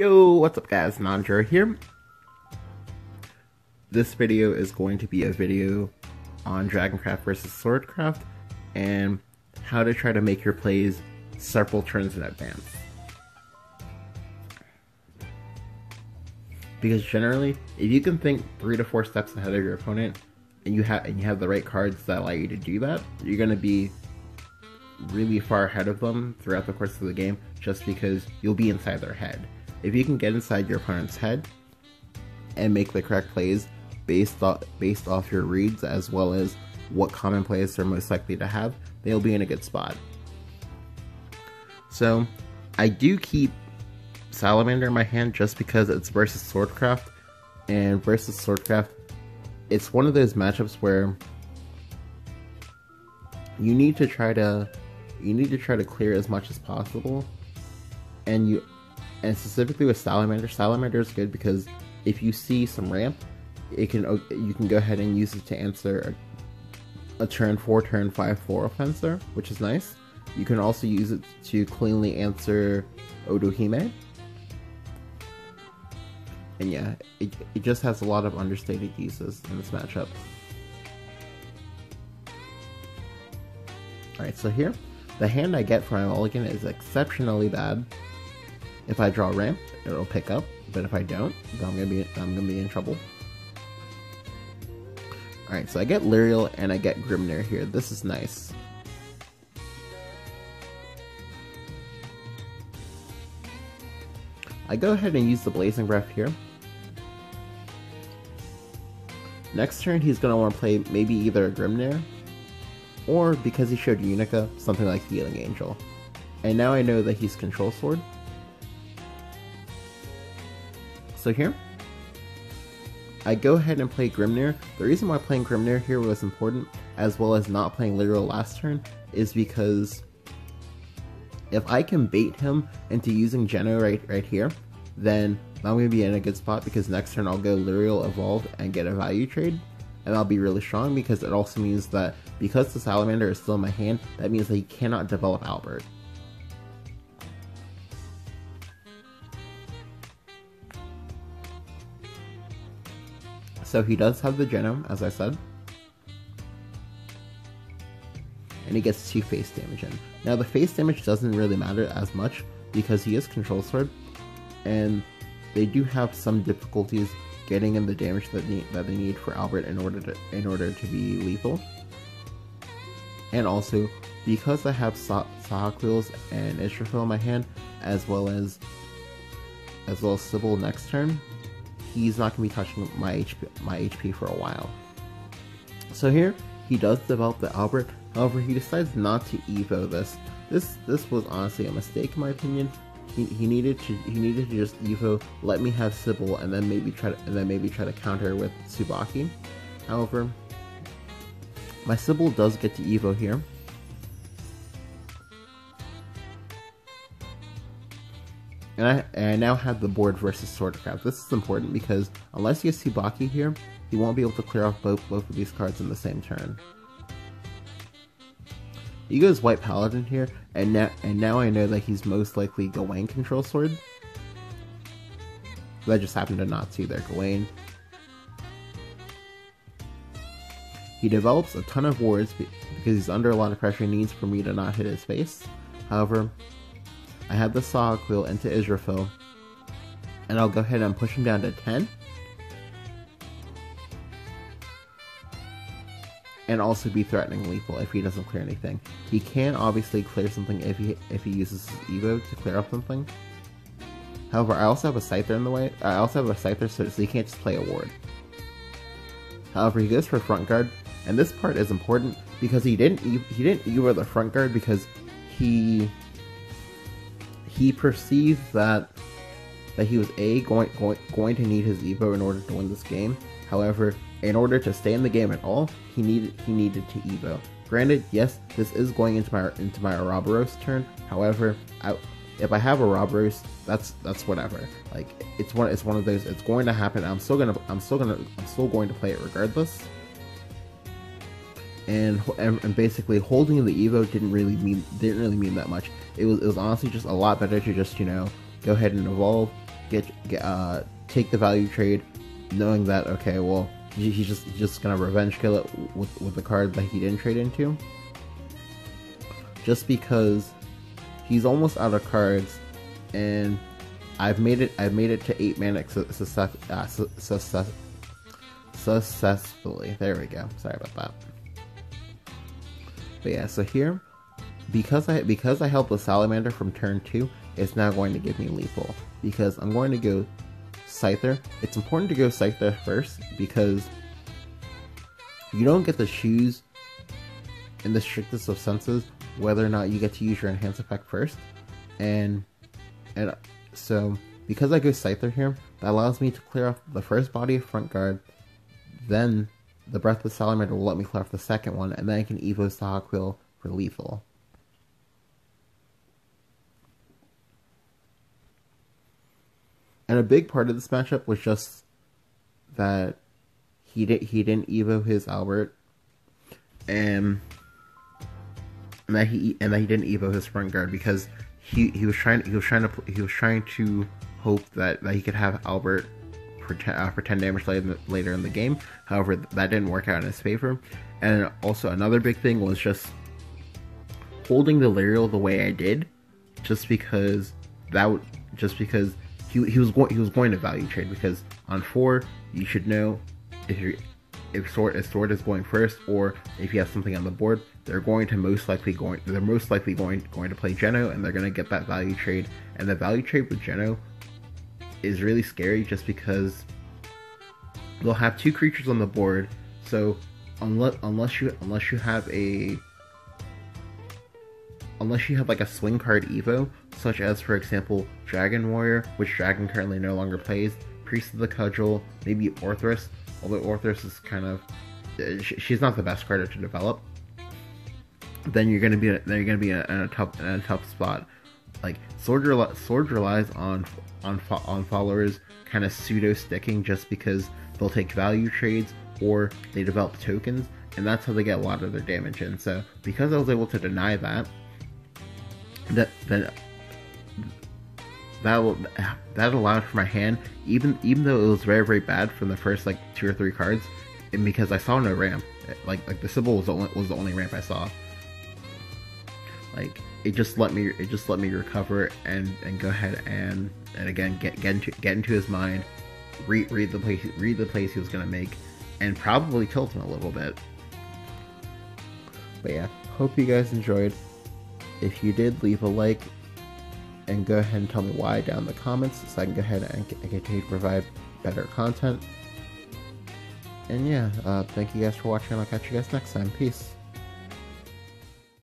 Yo, what's up guys, Nandra here. This video is going to be a video on Dragoncraft versus Swordcraft and how to try to make your plays several turns in advance. Because generally, if you can think 3 to 4 steps ahead of your opponent and you have the right cards that allow you to do that, you're going to be really far ahead of them throughout the course of the game just because you'll be inside their head. If you can get inside your opponent's head and make the correct plays based off your reads as well as what common plays they're most likely to have, they'll be in a good spot. So I do keep Salamander in my hand just because it's versus Swordcraft, and versus Swordcraft, it's one of those matchups where you need to try to clear as much as possible, and specifically with Salamander is good because if you see some ramp, you can go ahead and use it to answer a turn 4, turn 5/4 offense there, which is nice. You can also use it to cleanly answer Odohime. And yeah, it just has a lot of understated uses in this matchup. Alright, so here, the hand I get for my mulligan is exceptionally bad. If I draw ramp, it'll pick up, but if I don't, then I'm gonna be in trouble. Alright, so I get Lyriel and I get Grimnir here. This is nice. I go ahead and use the Blazing Breath here. Next turn, he's gonna want to play maybe either a Grimnir, or because he showed Unica, something like Healing Angel. And now I know that he's Control Sword. So here, I go ahead and play Grimnir. The reason why playing Grimnir here was important, as well as not playing Lyriel last turn, is because if I can bait him into using Geno right here, then I'm going to be in a good spot because next turn I'll go Lyriel Evolved and get a value trade, and I'll be really strong because it also means that because the Salamander is still in my hand, that means that he cannot develop Albert. So he does have the Geno, as I said. And he gets 2 face damage in. Now the face damage doesn't really matter as much because he is Control Sword, and they do have some difficulties getting in the damage that they need for Albert in order to be lethal. And also, because I have Sahak Wheels and Israfil in my hand, as well as Sybil next turn, he's not going to be touching my HP for a while. So here, he does develop the Albert, however he decides not to Evo this. This was honestly a mistake in my opinion. He needed to just Evo, let me have Sybil, and then maybe try to counter with Tsubaki. However, my Sybil does get to Evo here. And I now have the board versus Swordcraft. This is important because unless he has Tsubaki here, he won't be able to clear off both of these cards in the same turn. He goes White Paladin here, and now I know that he's most likely Gawain Control Sword. That just happened to not see there, Gawain. He develops a ton of wards because he's under a lot of pressure and needs for me to not hit his face. However, I have the Sahak Wheel into Israfil, and I'll go ahead and push him down to 10. And also be threatening lethal if he doesn't clear anything. He can obviously clear something if he uses his Evo to clear up something. However, I also have a Scyther in the way. I also have a Scyther, so he can't just play a ward. However, he goes for front guard, and this part is important because he didn't Evo the front guard because he perceived that he was going to need his Evo in order to win this game. However, in order to stay in the game at all, he needed to Evo. Granted, yes, this is going into my Ouroboros turn. However, if I have a Ouroboros, that's whatever. Like it's one of those. It's going to happen. I'm still going to play it regardless. And basically holding the Evo didn't really mean that much. It was honestly just a lot better to just go ahead and evolve, take the value trade, knowing that okay, well, he's just gonna revenge kill it with the card that he didn't trade into, just because he's almost out of cards, and I've made it to 8 mana successfully. There we go. Sorry about that. But yeah, so here, because I helped the Salamander from turn 2, it's now going to give me lethal, because I'm going to go Scyther. It's important to go Scyther first, because you don't get to choose, in the strictest of senses, whether or not you get to use your enhance effect first, and so because I go Scyther here, that allows me to clear off the first body of front guard, then the Breathless Salamander will let me clear off the second one, and then I can Evo Sawquill for lethal. And a big part of this matchup was just that he didn't Evo his Albert, and that he didn't Evo his front guard, because he was trying to hope that he could have Albert for 10 damage later in the game. However, that didn't work out in his favor. And also another big thing was just holding the Lyrial the way I did, just because he was going to value trade, because on 4 you should know if Sword is going first, or if you have something on the board, they're most likely going to play Geno, and they're going to get that value trade. And the value trade with Geno is really scary, just because they'll have 2 creatures on the board. So unless you have like a swing card Evo, such as for example Dragon Warrior, which Dragon currently no longer plays, Priest of the Cudgel, maybe Orthrus, although Orthrus is kind of, she's not the best card to develop, then you're gonna be in a tough spot. Like Sword relies on followers kind of pseudo sticking, just because they'll take value trades or they develop tokens, and that's how they get a lot of their damage in. So because I was able to deny that allowed for my hand, even though it was very, very bad from the first like 2 or 3 cards, and because I saw no ramp, like the Sybil was the only ramp I saw. Like it just let me recover and go ahead and again get into his mind, read the plays he was gonna make, and probably tilt him a little bit. But yeah, hope you guys enjoyed. If you did, leave a like, and go ahead and tell me why down in the comments, so I can go ahead and continue to provide better content. And yeah, thank you guys for watching, and I'll catch you guys next time. Peace.